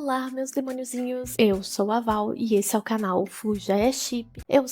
Olá, meus demôniozinhos! Eu sou a Val e esse é o canal Fuja é Chip. Eu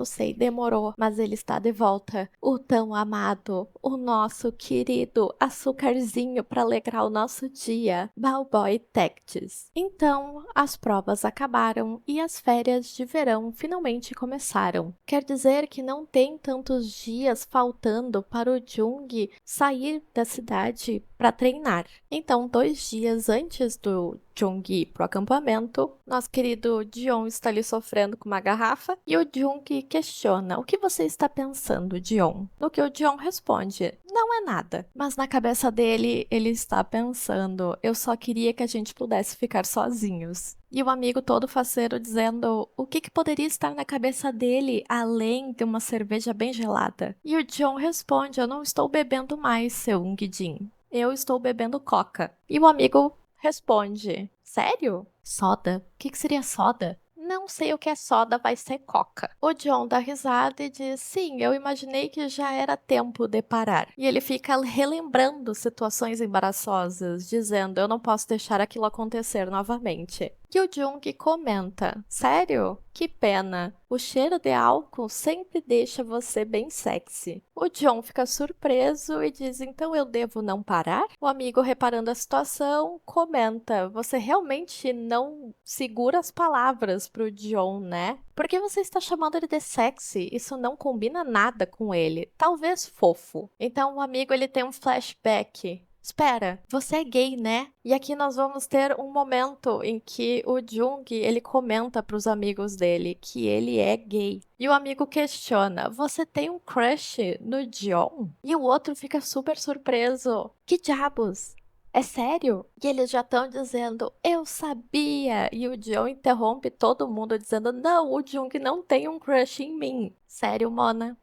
sei, demorou, mas ele está de volta. O tão amado, o nosso querido açucarzinho para alegrar o nosso dia, Balboy Tactics. Então, as provas acabaram e as férias de verão finalmente começaram. Quer dizer que não tem tantos dias faltando para o Jung sair da cidade para treinar. Então, 2 dias antes do Jung ir pro acampamento, nosso querido Dion está ali sofrendo com uma garrafa e o Jung questiona: o que você está pensando, Dion? No que o Dion responde: não é nada. Mas na cabeça dele, ele está pensando: eu só queria que a gente pudesse ficar sozinhos. E o amigo todo faceiro dizendo o que poderia estar na cabeça dele além de uma cerveja bem gelada. E o Dion responde: eu não estou bebendo mais, seu Ungdin. Eu estou bebendo coca. E o amigo responde: sério? Soda? O que seria soda? Não sei o que é soda, vai ser coca. O John dá risada e diz: sim, eu imaginei que já era tempo de parar. E ele fica relembrando situações embaraçosas, dizendo: eu não posso deixar aquilo acontecer novamente. E o Jung comenta: sério? Que pena. O cheiro de álcool sempre deixa você bem sexy. O John fica surpreso e diz: então eu devo não parar? O amigo, reparando a situação, comenta: você realmente não segura as palavras pro John, né? Por que você está chamando ele de sexy? Isso não combina nada com ele. Talvez fofo. Então o amigo ele tem um flashback. Espera, você é gay, né? E aqui nós vamos ter um momento em que o Jung, ele comenta para os amigos dele que ele é gay. E o amigo questiona: você tem um crush no Dion? E o outro fica super surpreso: que diabos? É sério? E eles já estão dizendo: eu sabia! E o Dion interrompe todo mundo dizendo: não, o Jung não tem um crush em mim. Sério, Mona?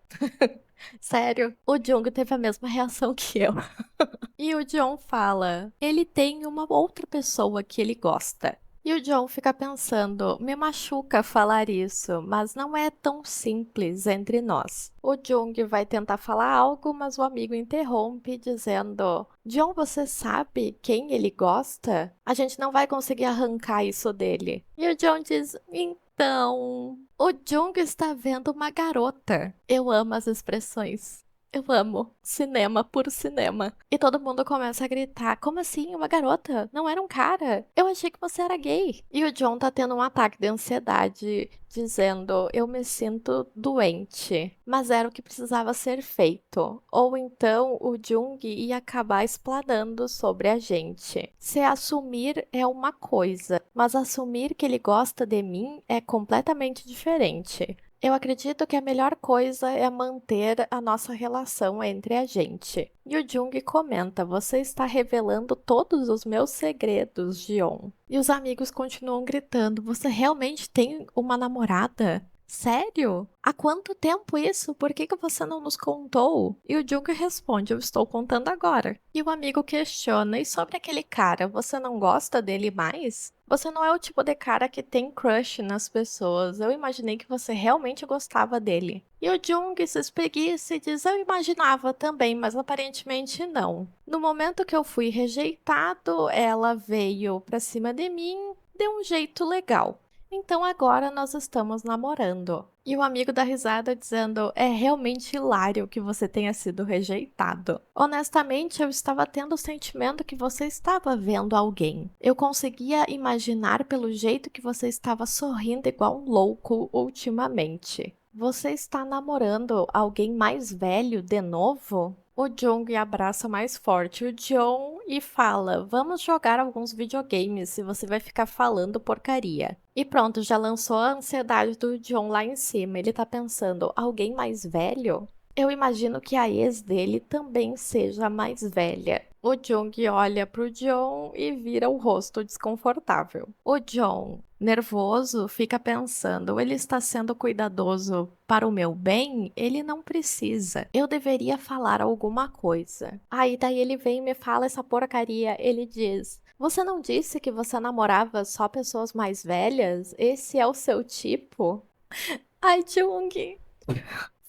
Sério, o Jung teve a mesma reação que eu. E o John fala: ele tem uma outra pessoa que ele gosta. E o John fica pensando: me machuca falar isso, mas não é tão simples entre nós. O Jung vai tentar falar algo, mas o amigo interrompe, dizendo: John, você sabe quem ele gosta? A gente não vai conseguir arrancar isso dele. E o John diz: então, o Jung está vendo uma garota. Eu amo as expressões. Eu amo cinema por cinema. E todo mundo começa a gritar: como assim? Uma garota? Não era um cara? Eu achei que você era gay. E o John tá tendo um ataque de ansiedade, dizendo: eu me sinto doente. Mas era o que precisava ser feito. Ou então o Jung ia acabar explanando sobre a gente. Se assumir é uma coisa, mas assumir que ele gosta de mim é completamente diferente. Eu acredito que a melhor coisa é manter a nossa relação entre a gente. E o Jung comenta: você está revelando todos os meus segredos, Dion. E os amigos continuam gritando: você realmente tem uma namorada? Sério? Há quanto tempo isso? Por que você não nos contou? E o Jung responde: eu estou contando agora. E o amigo questiona: e sobre aquele cara, você não gosta dele mais? Você não é o tipo de cara que tem crush nas pessoas. Eu imaginei que você realmente gostava dele. E o Jung se espreguiça e diz: eu imaginava também, mas aparentemente não. No momento que eu fui rejeitado, ela veio pra cima de mim de um jeito legal. Então agora nós estamos namorando. E o amigo dá risada dizendo: é realmente hilário que você tenha sido rejeitado. Honestamente, eu estava tendo o sentimento que você estava vendo alguém. Eu conseguia imaginar pelo jeito que você estava sorrindo igual um louco ultimamente. Você está namorando alguém mais velho de novo? O Jung abraça mais forte o John e fala: vamos jogar alguns videogames se você vai ficar falando porcaria. E pronto, já lançou a ansiedade do John lá em cima. Ele tá pensando: alguém mais velho? Eu imagino que a ex dele também seja mais velha. O Jung olha pro John e vira o rosto desconfortável. O John, nervoso, fica pensando: ele está sendo cuidadoso para o meu bem? Ele não precisa. Eu deveria falar alguma coisa. Aí daí ele vem e me fala essa porcaria. Ele diz: você não disse que você namorava só pessoas mais velhas? Esse é o seu tipo? Ai, Jung,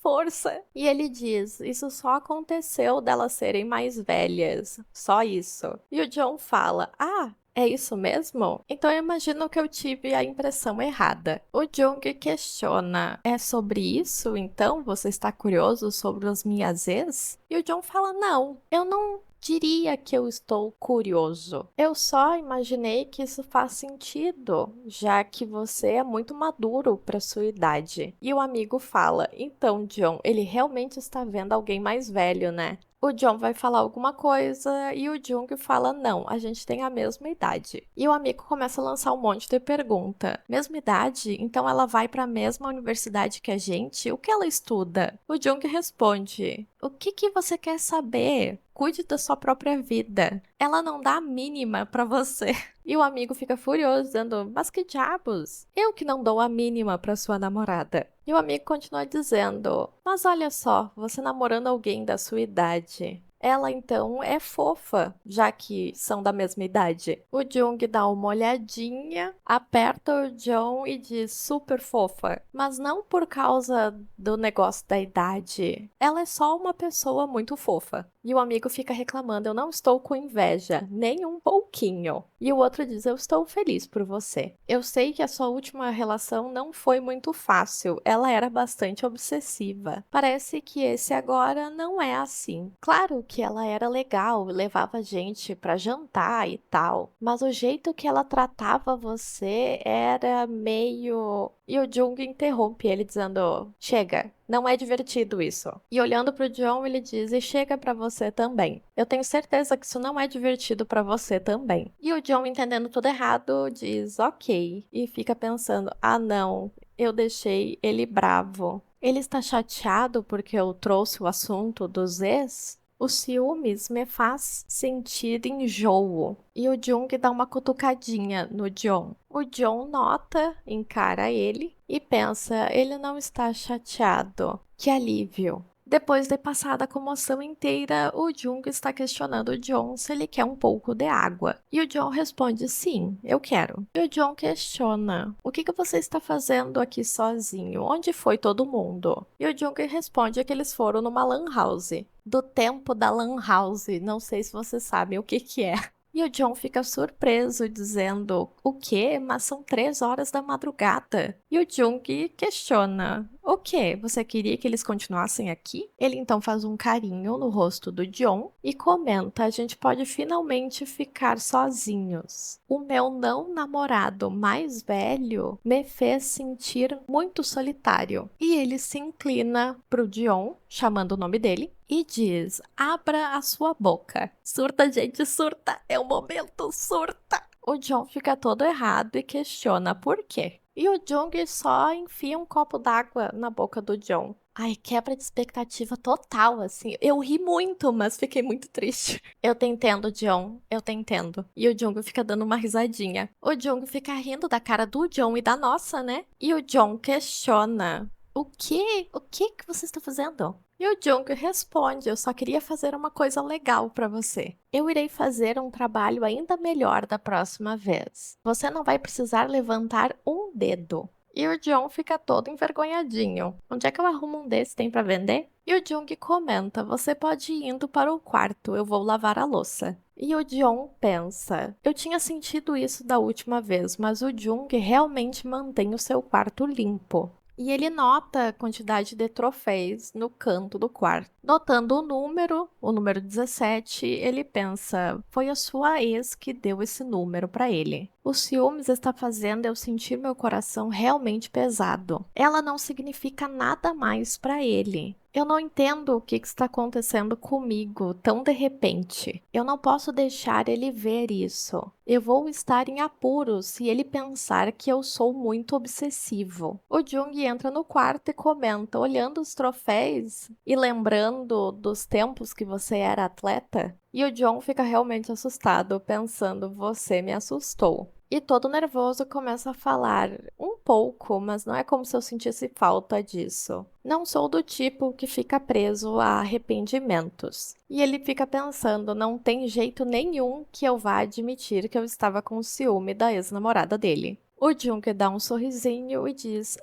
força! E ele diz: isso só aconteceu delas serem mais velhas. Só isso. E o John fala: ah, É isso mesmo? Então eu imagino que eu tive a impressão errada. O Jung questiona: é sobre isso? Então você está curioso sobre as minhas ex? E o John fala: não, eu não diria que eu estou curioso. Eu só imaginei que isso faz sentido, já que você é muito maduro para sua idade. E o amigo fala: então, John, ele realmente está vendo alguém mais velho, né? O John vai falar alguma coisa e o Jung fala: não, a gente tem a mesma idade. E o amigo começa a lançar um monte de pergunta. Mesma idade? Então ela vai para a mesma universidade que a gente? O que ela estuda? O Jung responde: o que você quer saber? Cuide da sua própria vida. Ela não dá a mínima para você. E o amigo fica furioso, dizendo: mas que diabos? Eu que não dou a mínima para sua namorada. E o amigo continua dizendo: mas olha só, você namorando alguém da sua idade. Ela então é fofa, já que são da mesma idade. O Jung dá uma olhadinha, aperta o John e diz: super fofa. Mas não por causa do negócio da idade. Ela é só uma pessoa muito fofa. E o amigo fica reclamando: eu não estou com inveja, nem um pouquinho. E o outro diz: eu estou feliz por você. Eu sei que a sua última relação não foi muito fácil, ela era bastante obsessiva. Parece que esse agora não é assim. Claro que ela era legal, levava gente pra jantar e tal, mas o jeito que ela tratava você era meio. E o Jung interrompe ele dizendo: chega, não é divertido isso. E olhando pro John, ele diz: e chega pra você também. Eu tenho certeza que isso não é divertido pra você também. E o John, entendendo tudo errado, diz: ok. E fica pensando: ah, não, eu deixei ele bravo. Ele está chateado porque eu trouxe o assunto dos ex? Os ciúmes me faz sentir enjoo. E o Jung dá uma cutucadinha no John. O John nota, encara ele e pensa: ele não está chateado. Que alívio. Depois de passar a comoção inteira, o Jung está questionando o John se ele quer um pouco de água. E o John responde: sim, eu quero. E o John questiona: o que você está fazendo aqui sozinho? Onde foi todo mundo? E o Jung responde que eles foram numa lan house. Do tempo da lan house, não sei se você sabe o que é. E o John fica surpreso, dizendo: o quê? Mas são 3 horas da madrugada. E o Jung questiona: o quê? Você queria que eles continuassem aqui? Ele então faz um carinho no rosto do John e comenta: a gente pode finalmente ficar sozinhos. O meu não namorado mais velho me fez sentir muito solitário. E ele se inclina pro John, chamando o nome dele, e diz: abra a sua boca. Surta, gente, surta! É o momento, surta! O John fica todo errado e questiona por quê. E o Jung só enfia um copo d'água na boca do John. Ai, quebra de expectativa total, assim. Eu ri muito, mas fiquei muito triste. Eu te entendo, John. Eu te entendo. E o Jung fica dando uma risadinha. O Jung fica rindo da cara do John e da nossa, né? E o John questiona: o quê? O que que você está fazendo? E o Jung responde: eu só queria fazer uma coisa legal para você. Eu irei fazer um trabalho ainda melhor da próxima vez. Você não vai precisar levantar um dedo. E o John fica todo envergonhadinho. Onde é que eu arrumo um desse? Tem para vender? E o Jung comenta: você pode ir indo para o quarto, eu vou lavar a louça. E o John pensa: eu tinha sentido isso da última vez, mas o Jung realmente mantém o seu quarto limpo. E ele nota a quantidade de troféus no canto do quarto. Notando o número 17, ele pensa: foi a sua ex que deu esse número para ele. O ciúmes está fazendo eu sentir meu coração realmente pesado. Ela não significa nada mais para ele. Eu não entendo o que está acontecendo comigo tão de repente. Eu não posso deixar ele ver isso. Eu vou estar em apuros se ele pensar que eu sou muito obsessivo. O Jung entra no quarto e comenta, olhando os troféus e lembrando dos tempos que você era atleta. E o John fica realmente assustado, pensando: você me assustou. E todo nervoso começa a falar: um pouco, mas não é como se eu sentisse falta disso. Não sou do tipo que fica preso a arrependimentos. E ele fica pensando: não tem jeito nenhum que eu vá admitir que eu estava com ciúme da ex-namorada dele. O Jung dá um sorrisinho e diz: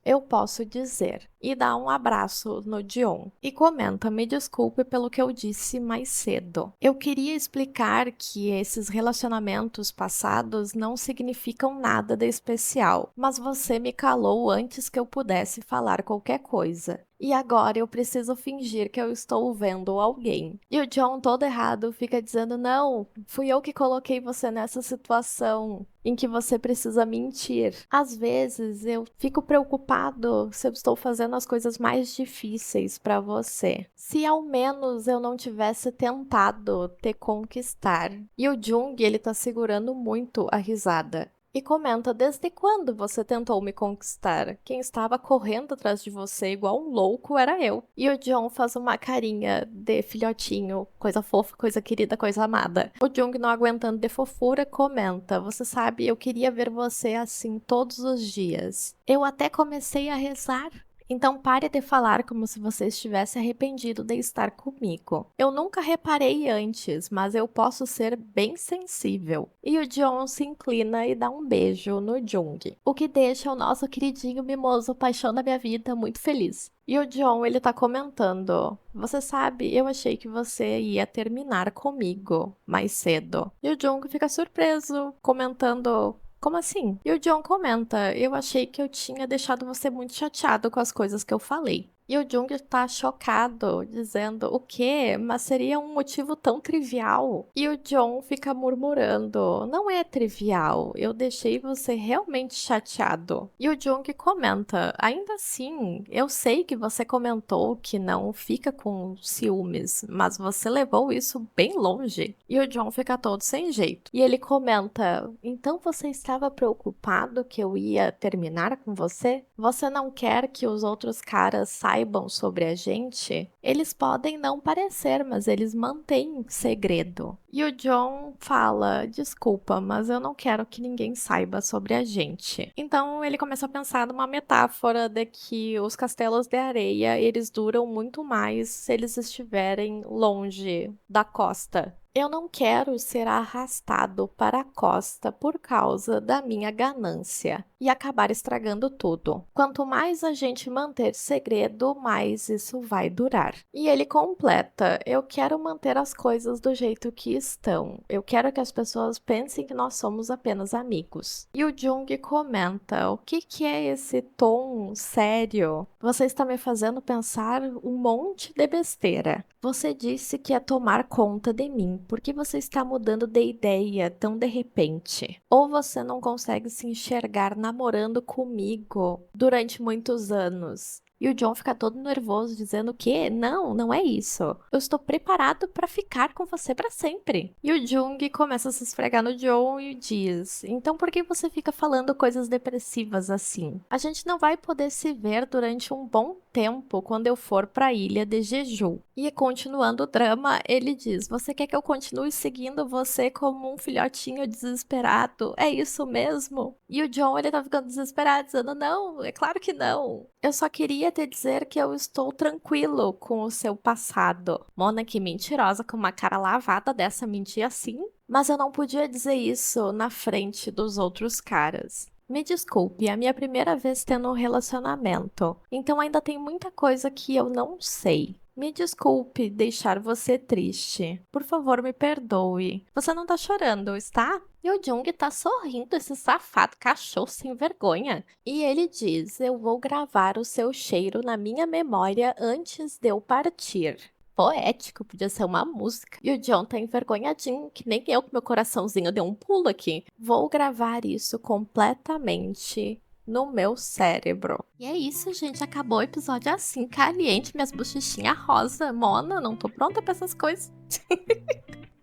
eu posso dizer. e dá um abraço no Dion. E comenta: me desculpe pelo que eu disse mais cedo. Eu queria explicar que esses relacionamentos passados não significam nada de especial, mas você me calou antes que eu pudesse falar qualquer coisa. E agora eu preciso fingir que eu estou vendo alguém. E o John, todo errado, fica dizendo: não, fui eu que coloquei você nessa situação em que você precisa mentir. Às vezes eu fico preocupado se eu estou fazendo as coisas mais difíceis para você. Se ao menos eu não tivesse tentado te conquistar. E o Jung, ele tá segurando muito a risada. E comenta: desde quando você tentou me conquistar? Quem estava correndo atrás de você igual um louco era eu. E o John faz uma carinha de filhotinho, coisa fofa, coisa querida, coisa amada. O Jung, não aguentando de fofura, comenta: você sabe, eu queria ver você assim todos os dias. Eu até comecei a rezar. Então pare de falar como se você estivesse arrependido de estar comigo. Eu nunca reparei antes, mas eu posso ser bem sensível. E o John se inclina e dá um beijo no Jung, o que deixa o nosso queridinho mimoso, paixão da minha vida, muito feliz. E o John, ele tá comentando: você sabe, eu achei que você ia terminar comigo mais cedo. E o Jung fica surpreso, comentando: como assim? E o John comenta: eu achei que eu tinha deixado você muito chateado com as coisas que eu falei. E o Jung tá chocado, dizendo: o quê? Mas seria um motivo tão trivial? E o John fica murmurando: não é trivial, eu deixei você realmente chateado. E o Jung comenta: ainda assim, eu sei que você comentou que não fica com ciúmes, mas você levou isso bem longe. E o John fica todo sem jeito. E ele comenta: então você estava preocupado que eu ia terminar com você? Você não quer que os outros caras saibam sobre a gente? Eles podem não parecer, mas eles mantêm segredo. E o John fala: desculpa, mas eu não quero que ninguém saiba sobre a gente. Então ele começa a pensar numa metáfora de que os castelos de areia, eles duram muito mais se eles estiverem longe da costa. Eu não quero ser arrastado para a costa por causa da minha ganância e acabar estragando tudo. Quanto mais a gente manter segredo, mais isso vai durar. E ele completa: eu quero manter as coisas do jeito que estão. Eu quero que as pessoas pensem que nós somos apenas amigos. E o Jung comenta: o que é esse tom sério? Você está me fazendo pensar um monte de besteira. Você disse que ia tomar conta de mim. Por que você está mudando de ideia tão de repente? Ou você não consegue se enxergar namorando comigo durante muitos anos? E o John fica todo nervoso, dizendo que não, não é isso. Eu estou preparado para ficar com você para sempre. E o Jung começa a se esfregar no John e diz: então por que você fica falando coisas depressivas assim? A gente não vai poder se ver durante um bom tempo quando eu for para a ilha de Jeju. E continuando o drama, ele diz: você quer que eu continue seguindo você como um filhotinho desesperado? É isso mesmo? E o John, ele tá ficando desesperado, dizendo: não, é claro que não. Eu só queria te dizer que eu estou tranquilo com o seu passado. Mona, que mentirosa, com uma cara lavada dessa, mentir assim? Mas eu não podia dizer isso na frente dos outros caras. Me desculpe, é a minha primeira vez tendo um relacionamento, então ainda tem muita coisa que eu não sei. Me desculpe deixar você triste. Por favor, me perdoe. Você não tá chorando, está? E o Jung tá sorrindo, esse safado cachorro sem vergonha. E ele diz: eu vou gravar o seu cheiro na minha memória antes de eu partir. Poético, podia ser uma música. E o John tá envergonhadinho, que nem eu, que meu coraçãozinho deu um pulo aqui. Vou gravar isso completamente no meu cérebro. E é isso, gente. Acabou o episódio assim, caliente, minhas bochechinhas rosa. Mona, não tô pronta pra essas coisas.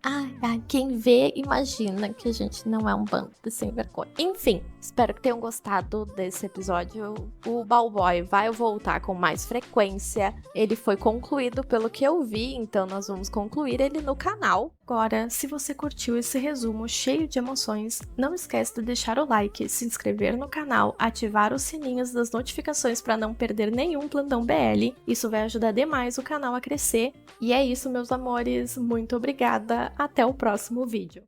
Ai, ai, quem vê imagina que a gente não é um bando de sem vergonha. Enfim, espero que tenham gostado desse episódio. O Bowboy vai voltar com mais frequência. Ele foi concluído pelo que eu vi, então nós vamos concluir ele no canal. Agora, se você curtiu esse resumo cheio de emoções, não esquece de deixar o like, se inscrever no canal, ativar os sininhos das notificações para não perder nenhum plantão BL. Isso vai ajudar demais o canal a crescer. E é isso, meus amores. Muito obrigada. Até o próximo vídeo.